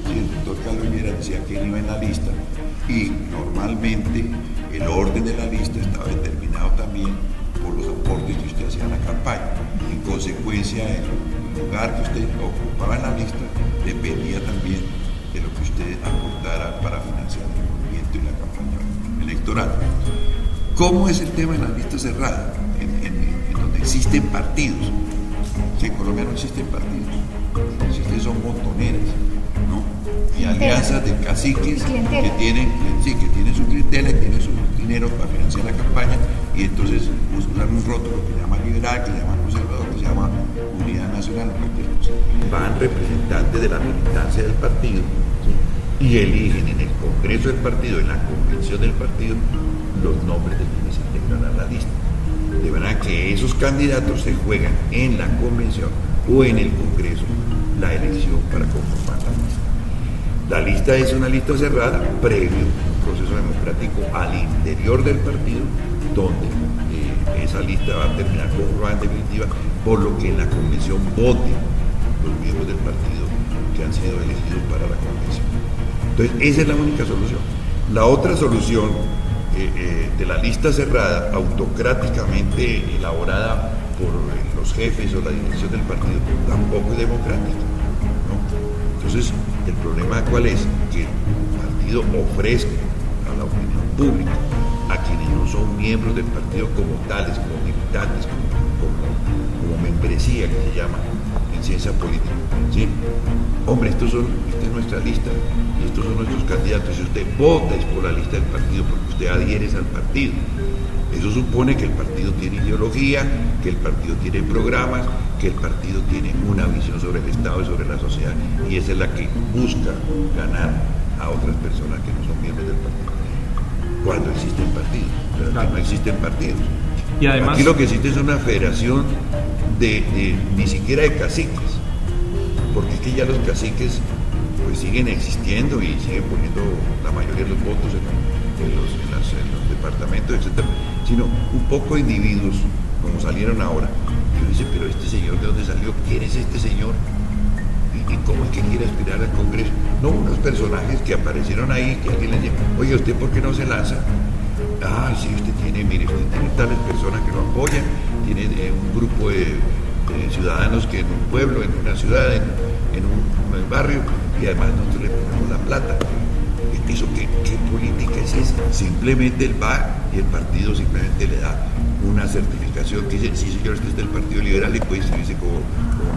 ¿sí? El doctor Carlos Lleras, decía quién iba en la lista, y normalmente el orden de la lista estaba determinado también por los aportes que usted hacía a la campaña. En consecuencia, el lugar que usted ocupaba en la lista dependía también de lo que usted aportara para financiar el movimiento y la campaña electoral. ¿Cómo es el tema de la lista cerrada? En donde existen partidos. Que en Colombia no existen partidos, existen son montoneras, ¿no? Y alianzas de caciques que tienen su clientela y tienen su dinero para financiar la campaña, y entonces usan un rótulo que se llama liberal, que se llama conservador, que se llama unidad nacional, van representantes de la militancia del partido, ¿sí? Y eligen en el Congreso del partido, en la convención del partido, los nombres de quienes integran a la lista. De manera que esos candidatos se juegan en la convención o en el Congreso la elección para conformar la lista. La lista es una lista cerrada previo a un proceso democrático al interior del partido, donde esa lista va a terminar conformada en definitiva, por lo que en la convención voten los miembros del partido que han sido elegidos para la convención. Entonces, esa es la única solución. La otra solución de la lista cerrada, autocráticamente elaborada por los jefes o la dirección del partido, tampoco es democrática, ¿no? Entonces, el problema ¿cuál es? Que el partido ofrezca a la opinión pública, a quienes no son miembros del partido como tales, como militantes, como membresía, que se llama en ciencia política, ¿sí? Hombre, esta es nuestra lista y estos son nuestros candidatos. Si usted vota es por la lista del partido, porque usted adhiere al partido. Eso supone que el partido tiene ideología, que el partido tiene programas, que el partido tiene una visión sobre el Estado y sobre la sociedad, y esa es la que busca ganar a otras personas que no son miembros del partido. Cuando existen partidos, pero aquí no existen partidos. Y además, aquí lo que existe es una federación ni siquiera de caciques, porque es que ya los caciques pues siguen existiendo y siguen poniendo la mayoría de los votos en los departamentos, etcétera, sino un poco de individuos como salieron ahora. Yo dice, pero este señor, ¿de dónde salió? ¿Quién es este señor? ¿Y cómo es que quiere aspirar al Congreso? No, unos personajes que aparecieron ahí, que alguien les dijo, oye, ¿usted por qué no se lanza? Ah, sí, usted tiene tales personas que lo apoyan, tiene un grupo de ciudadanos que en un pueblo, en una ciudad, en un barrio, y además nosotros le ponemos la plata. ¿Eso qué política es esa? Simplemente él va y el partido simplemente le da una certificación que dice, sí señor, este es del Partido Liberal y puede inscribirse como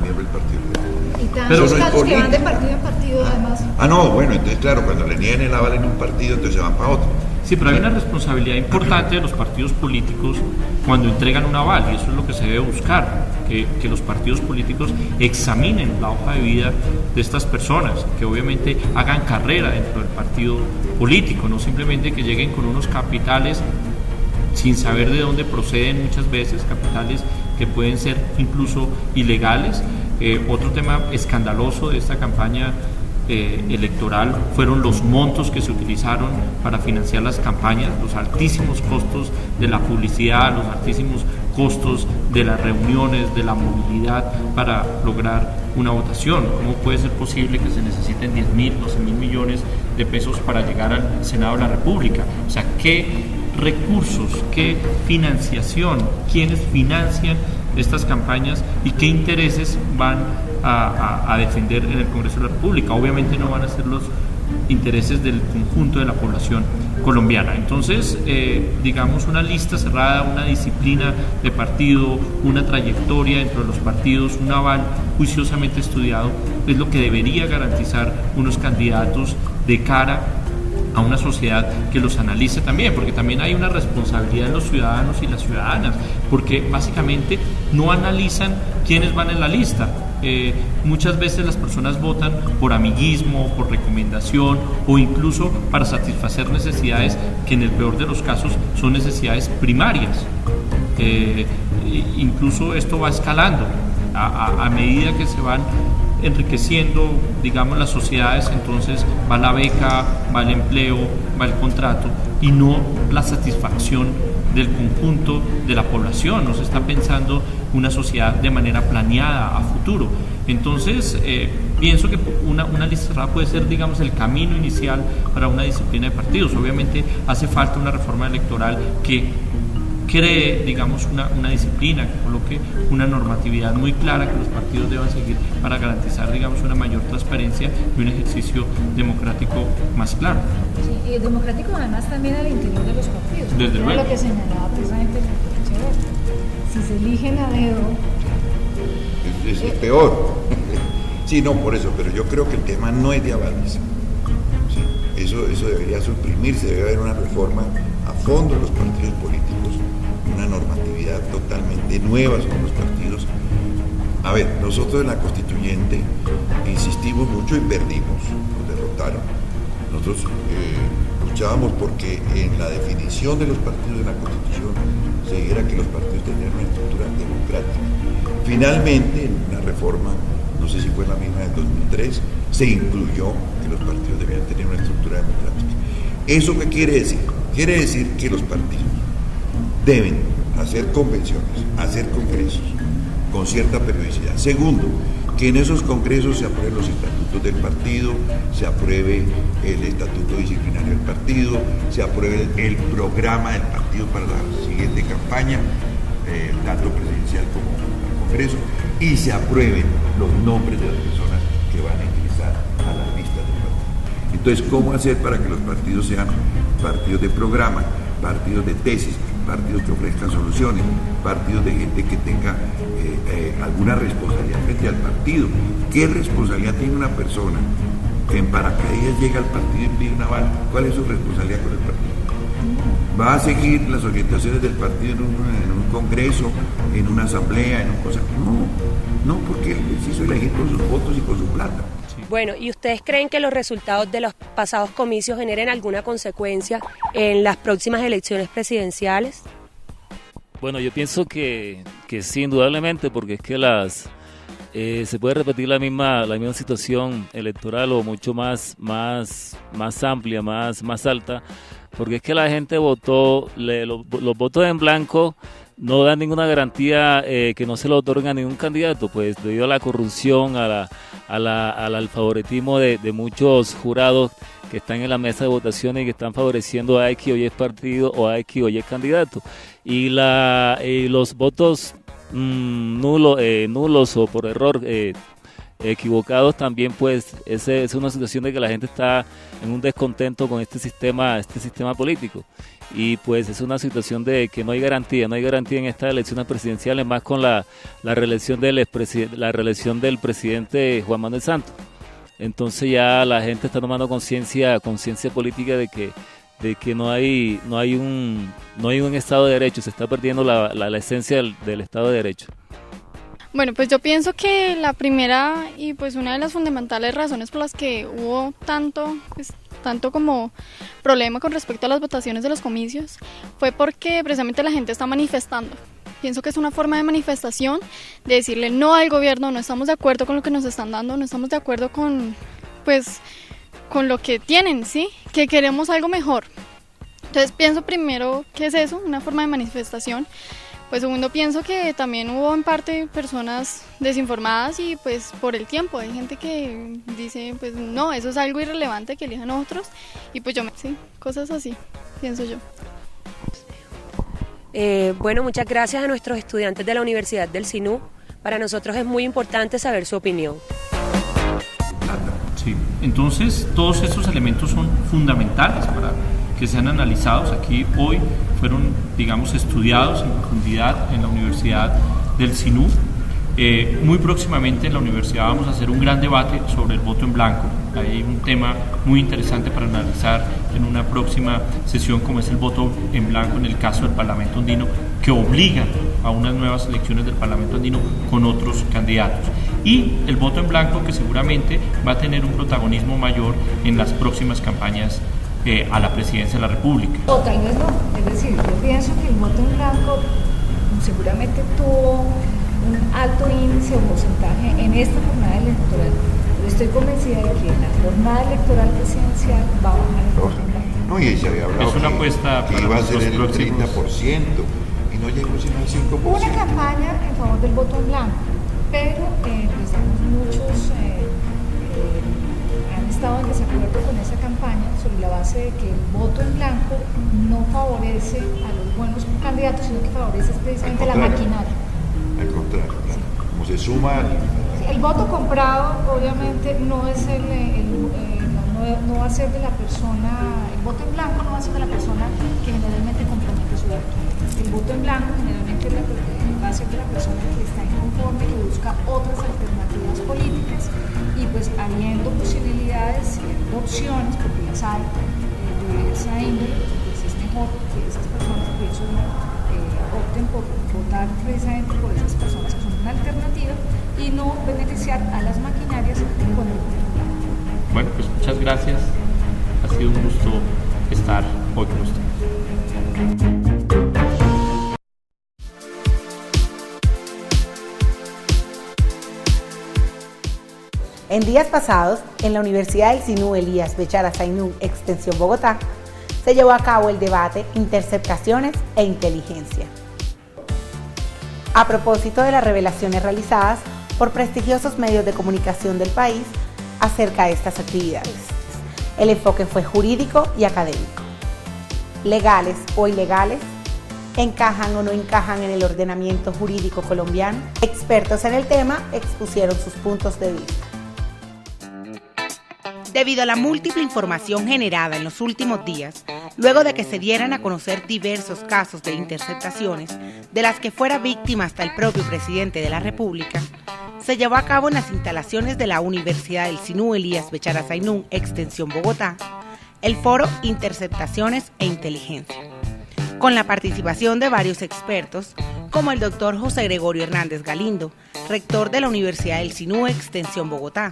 miembro del Partido Liberal. Y tantos casos que van de partido en partido además. No, bueno, entonces claro, cuando le niegan el aval en un partido, entonces se van para otro. Sí, pero hay una responsabilidad importante de los partidos políticos cuando entregan un aval, y eso es lo que se debe buscar, que los partidos políticos examinen la hoja de vida de estas personas, que obviamente hagan carrera dentro del partido político, no simplemente que lleguen con unos capitales sin saber de dónde proceden muchas veces, capitales que pueden ser incluso ilegales. Otro tema escandaloso de esta campaña electoral fueron los montos que se utilizaron para financiar las campañas, los altísimos costos de la publicidad, los altísimos costos de las reuniones, de la movilidad para lograr una votación. ¿Cómo puede ser posible que se necesiten 10.000, 12.000 millones de pesos para llegar al Senado de la República? O sea, ¿qué recursos, qué financiación, quiénes financian estas campañas y qué intereses van a defender en el Congreso de la República? Obviamente no van a ser los intereses del conjunto de la población colombiana. Entonces, digamos, una lista cerrada, una disciplina de partido, una trayectoria dentro de los partidos, un aval juiciosamente estudiado, es lo que debería garantizar unos candidatos de cara a una sociedad que los analice también, porque también hay una responsabilidad de los ciudadanos y las ciudadanas, porque básicamente no analizan quiénes van en la lista. Muchas veces las personas votan por amiguismo, por recomendación o incluso para satisfacer necesidades que en el peor de los casos son necesidades primarias. Incluso esto va escalando a medida que se van enriqueciendo, digamos, las sociedades. Entonces va la beca, va el empleo, va el contrato y no la satisfacción del conjunto de la población. No se está pensando una sociedad de manera planeada a futuro. Entonces pienso que una lista cerrada puede ser, digamos, el camino inicial para una disciplina de partidos. Obviamente hace falta una reforma electoral que cree, digamos, una disciplina, que coloque una normatividad muy clara que los partidos deban seguir para garantizar, digamos, una mayor transparencia y un ejercicio democrático más claro. Sí, y democrático además también al interior de los partidos. Desde luego. Lo que señalaba precisamente el doctor Echeverri. Si se eligen a dedo... Es peor. Sí, no, por eso, pero yo creo que el tema no es de avales. Sí, eso debería suprimirse, debe haber una reforma a fondo de los partidos políticos, una normatividad totalmente nueva sobre los partidos. A ver, nosotros en la constituyente insistimos mucho y perdimos, nos derrotaron. Nosotros luchábamos porque en la definición de los partidos de la Constitución se dijera que los partidos tenían una estructura democrática. Finalmente, en una reforma, no sé si fue la misma del 2003, se incluyó que los partidos debían tener una estructura democrática. ¿Eso qué quiere decir? Quiere decir que los partidos deben hacer convenciones, hacer congresos con cierta periodicidad. Segundo, que en esos congresos se aprueben los estatutos del partido, se apruebe el estatuto disciplinario del partido, se apruebe el programa del partido para la siguiente campaña, tanto presidencial como el Congreso, y se aprueben los nombres de las personas que van a ingresar a las listas del partido. Entonces, ¿cómo hacer para que los partidos sean partidos de programa, partidos de tesis, partidos que ofrezcan soluciones, partidos de gente que tenga alguna responsabilidad frente al partido? ¿Qué responsabilidad tiene una persona que en paracaídas llega al partido y pide un aval? ¿Cuál es su responsabilidad con el partido? ¿Va a seguir las orientaciones del partido en un congreso, en una asamblea, en una cosa? No, porque él se hizo elegir con sus votos y con su plata. Bueno, ¿y ustedes creen que los resultados de los pasados comicios generen alguna consecuencia en las próximas elecciones presidenciales? Bueno, yo pienso que sí, indudablemente, porque es que se puede repetir la misma situación electoral o mucho más amplia, más alta, porque es que la gente votó, los votos en blanco no dan ninguna garantía que no se lo otorguen a ningún candidato, pues debido a la corrupción, al favoritismo de muchos jurados que están en la mesa de votaciones y que están favoreciendo a X o Y partido o a X o Y candidato. Y los votos nulos o por error equivocados también, pues es una situación de que la gente está en un descontento con este sistema político, y pues es una situación de que no hay garantía en estas elecciones presidenciales, más con la reelección del presidente Juan Manuel Santos. Entonces ya la gente está tomando conciencia política de que no hay un Estado de Derecho, se está perdiendo la esencia del Estado de Derecho. Bueno, pues yo pienso que la primera y pues una de las fundamentales razones por las que hubo tanto como problema con respecto a las votaciones de los comicios fue porque precisamente la gente está manifestando. Pienso que es una forma de manifestación, de decirle no al gobierno, no estamos de acuerdo con lo que nos están dando, no estamos de acuerdo con lo que tienen, ¿sí? Que queremos algo mejor. Entonces pienso primero que es eso, una forma de manifestación. Pues segundo, pienso que también hubo en parte personas desinformadas y pues por el tiempo, hay gente que dice pues no, eso es algo irrelevante que elijan otros y pues sí, cosas así, pienso yo. Bueno, muchas gracias a nuestros estudiantes de la Universidad del SINU. Para nosotros es muy importante saber su opinión. Sí, entonces todos estos elementos son fundamentales para que sean analizados. Aquí hoy fueron, digamos, estudiados en profundidad en la Universidad del SINU. Muy próximamente en la universidad vamos a hacer un gran debate sobre el voto en blanco. Hay un tema muy interesante para analizar en una próxima sesión, como es el voto en blanco en el caso del Parlamento andino, que obliga a unas nuevas elecciones del Parlamento andino con otros candidatos. Y el voto en blanco, que seguramente va a tener un protagonismo mayor en las próximas campañas a la presidencia de la República. O tal vez no, es decir, yo pienso que el voto en blanco seguramente tuvo un alto índice o porcentaje en esta jornada electoral, pero estoy convencida de que en la jornada electoral presidencial va a bajar el voto en blanco. No, y se había hablado es una apuesta que iba a ser el 30% y no llegó sino al 5%. Hubo una campaña en favor del voto en blanco, pero pues, muchos han estado en desacuerdo con esa campaña sobre la base de que el voto en blanco no favorece a los buenos candidatos, sino que favorece precisamente la maquinaria. Al contrario, sí. Como se suma... El voto comprado obviamente no es no va a ser de la persona, el voto en blanco no va a ser de la persona que generalmente compromete su voto. El voto en blanco generalmente va a ser de la persona que está inconforme, que busca otras alternativas políticas y pues habiendo posibilidades y opciones, porque las hay de esa índole, pues es mejor que esas personas opten por votar precisamente por esas personas que son una alternativa y no beneficiar a las maquinarias con el voto. Bueno, pues muchas gracias. Ha sido un gusto estar hoy con ustedes. En días pasados, en la Universidad del SINU Elías Bechara Sainú, Extensión Bogotá, se llevó a cabo el debate Interceptaciones e Inteligencia. A propósito de las revelaciones realizadas por prestigiosos medios de comunicación del país acerca de estas actividades. El enfoque fue jurídico y académico. ¿Legales o ilegales? ¿Encajan o no encajan en el ordenamiento jurídico colombiano? Expertos en el tema expusieron sus puntos de vista. Debido a la múltiple información generada en los últimos días, luego de que se dieran a conocer diversos casos de interceptaciones, de las que fuera víctima hasta el propio presidente de la República, se llevó a cabo en las instalaciones de la Universidad del SINU Elías Bechara Sainú, Extensión Bogotá, el foro Interceptaciones e Inteligencia, con la participación de varios expertos, como el doctor José Gregorio Hernández Galindo, rector de la Universidad del SINU Extensión Bogotá,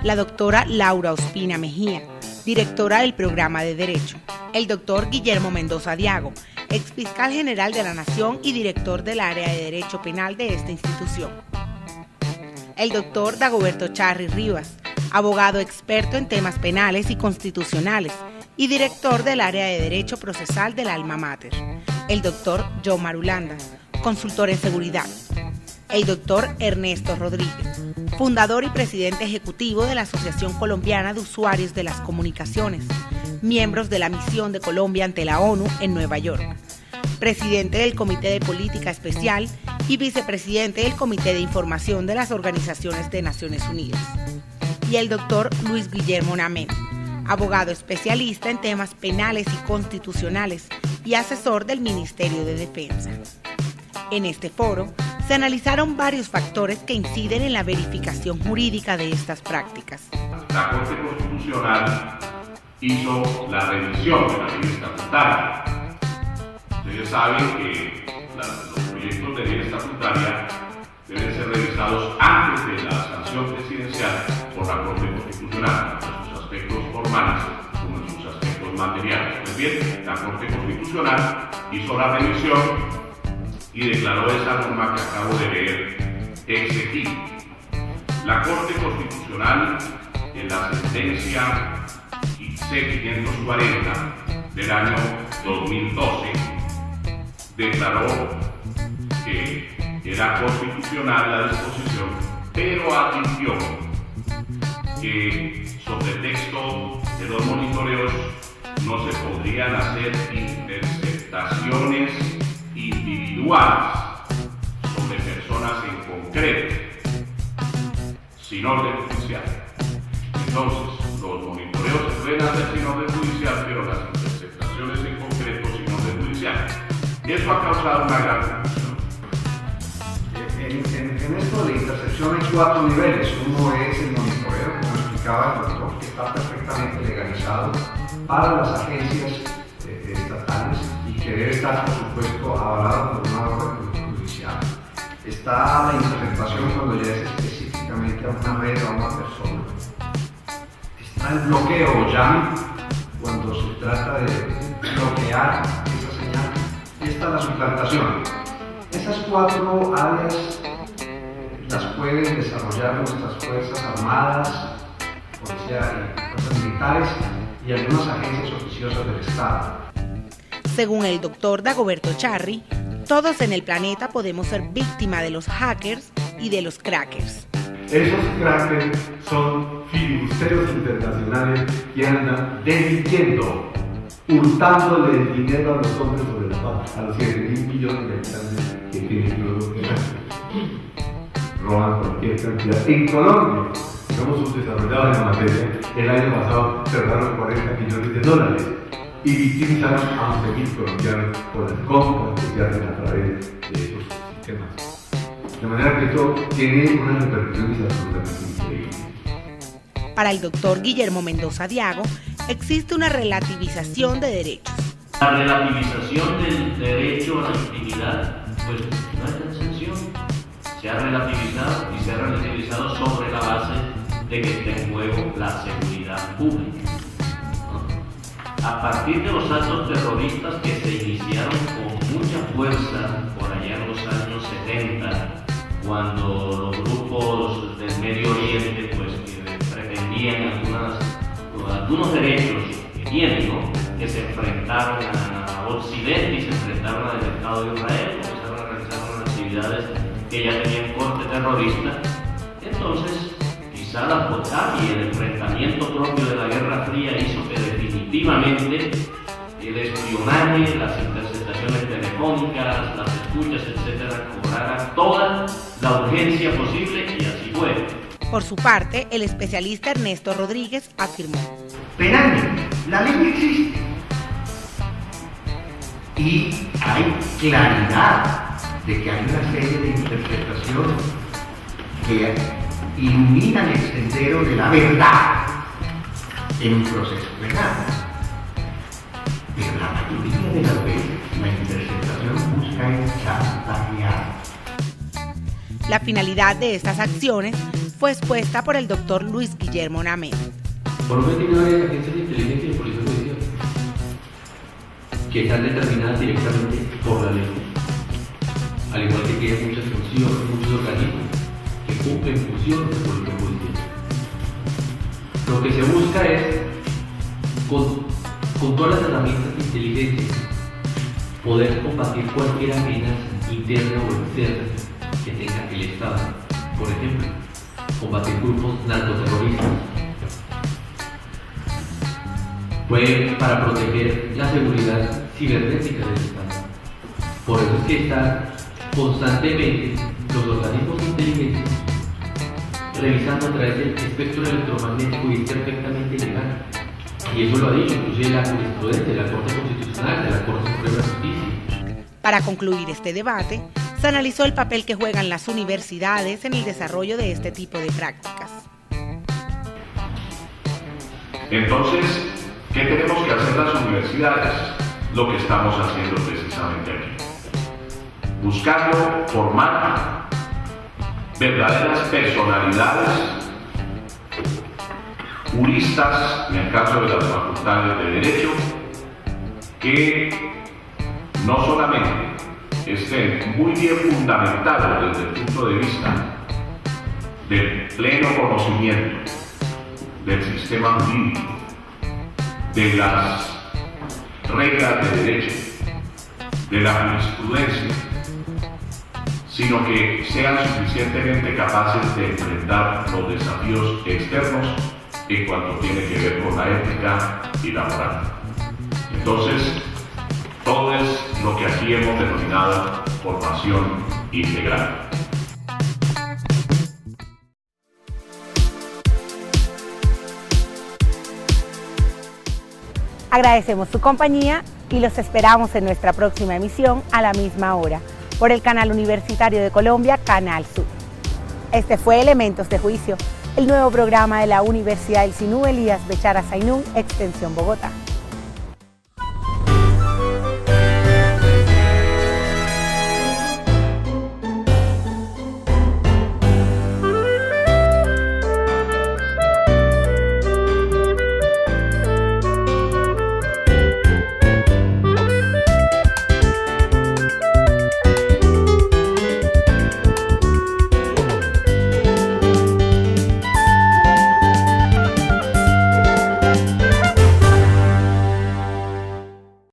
la doctora Laura Ospina Mejía, directora del programa de Derecho, el doctor Guillermo Mendoza Diago, exfiscal general de la Nación y director del área de Derecho Penal de esta institución, el doctor Dagoberto Charri Rivas, abogado experto en temas penales y constitucionales y director del área de Derecho Procesal del Alma Mater, el doctor John Marulanda, consultor en seguridad, el doctor Ernesto Rodríguez, fundador y presidente ejecutivo de la Asociación Colombiana de Usuarios de las Comunicaciones, miembros de la Misión de Colombia ante la ONU en Nueva York, presidente del Comité de Política Especial y vicepresidente del Comité de Información de las Organizaciones de Naciones Unidas, y el doctor Luis Guillermo Namén, abogado especialista en temas penales y constitucionales y asesor del Ministerio de Defensa. En este foro se analizaron varios factores que inciden en la verificación jurídica de estas prácticas. La Corte Constitucional hizo la revisión de la ley estatutaria. Ustedes saben que los proyectos de ley estatutaria deben ser revisados antes de la sanción presidencial por la Corte Constitucional, tanto en sus aspectos formales como en sus aspectos materiales. Pues bien, la Corte Constitucional hizo la revisión y declaró esa norma que acabo de leer exequible. La Corte Constitucional, en la sentencia C-540 del año 2012, declaró que era constitucional la disposición, pero advirtió que sobre el texto de los monitoreos no se podrían hacer interceptaciones individuales sobre personas en concreto, sin orden judicial. Entonces, los monitoreos se pueden hacer sin orden judicial, pero las interceptaciones en concreto sin orden judicial. Eso ha causado una gran confusión. En esto de intercepción hay 4 niveles. Uno es el monitoreo, como explicaba el doctor, que está perfectamente legalizado para las agencias estatales y que debe estar, por supuesto, avalado por una orden judicial. Está la interceptación cuando ya es específicamente a una red o a una persona. Está el bloqueo o jamming, cuando se trata de bloquear esa señal. Y está la suplantación. Esas 4 áreas las pueden desarrollar nuestras Fuerzas Armadas, Policía y Fuerzas Militares y algunas agencias oficiosas del Estado. Según el doctor Dagoberto Charri, todos en el planeta podemos ser víctimas de los hackers y de los crackers. Esos crackers son filibusteros internacionales que andan delinquiendo, hurtándole el dinero a los hombres sobre la paz, a los 7.000 millones de habitantes que tienen luego que roban cualquier cantidad. En Colombia, somos subdesarrollados en la materia, el año pasado cerraron 40 millones de dólares y victimizaron a 11.000 colombianos por las compras que se hacen a través de esos sistemas. De manera que esto tiene unas repercusiones absolutamente increíbles. Para el doctor Guillermo Mendoza Diago, existe una relativización de derechos. La relativización del derecho a la intimidad, pues no es tan sencillo. Se ha relativizado y se ha relativizado sobre la base de que está en juego la seguridad pública. A partir de los actos terroristas que se iniciaron con mucha fuerza por allá en los años 70, cuando los grupos del Medio Oriente pues, que pretendían algunos derechos que tienen, ¿no? Que se enfrentaron a Occidente y se enfrentaron al Estado de Israel, comenzaron a realizar unas actividades que ya tenían corte terrorista. Entonces, quizá la total y el enfrentamiento propio de la Guerra Fría hizo que definitivamente el espionaje, las interceptaciones telefónicas, las escuchas, etcétera, cobraran toda la urgencia posible y así fue. Por su parte, el especialista Ernesto Rodríguez afirmó: Penalmente, la ley existe y hay claridad de que hay una serie de interpretaciones que iluminan el sendero de la verdad en un proceso penal. Pero la mayoría de las veces la interpretación busca chantajear. La finalidad de estas acciones fue expuesta por el doctor Luis Guillermo Namé. Colombia tiene varias agencias de inteligencia y policía judicial que están determinadas directamente por la ley, al igual que hay muchas funciones, muchos organismos que cumplen funciones de policía judicial. Lo que se busca es, con todas las herramientas de inteligencia, poder combatir cualquier amenaza interna o externa que tenga el Estado. Por ejemplo, combatir grupos narcoterroristas. Fue para proteger la seguridad cibernética del Estado. Por eso es que están constantemente los organismos de inteligencia revisando a través del espectro electromagnético y es perfectamente legal. Y eso lo ha dicho inclusive la jurisprudencia de la Corte Constitucional, de la Corte Suprema de Justicia. Para concluir este debate, se analizó el papel que juegan las universidades en el desarrollo de este tipo de prácticas. Entonces, ¿qué tenemos que hacer las universidades? Lo que estamos haciendo precisamente aquí. Buscando formar verdaderas personalidades, juristas, en el caso de las facultades de Derecho, que no solamente estén muy bien fundamentados desde el punto de vista del pleno conocimiento del sistema jurídico, de las reglas de derecho, de la jurisprudencia, sino que sean suficientemente capaces de enfrentar los desafíos externos en cuanto tiene que ver con la ética y la moral. Entonces, todo es lo que aquí hemos denominado formación integral. Agradecemos su compañía y los esperamos en nuestra próxima emisión a la misma hora por el Canal Universitario de Colombia, Canal Sur. Este fue Elementos de Juicio, el nuevo programa de la Universidad del Sinú Elías Bechara Sainún, Extensión Bogotá.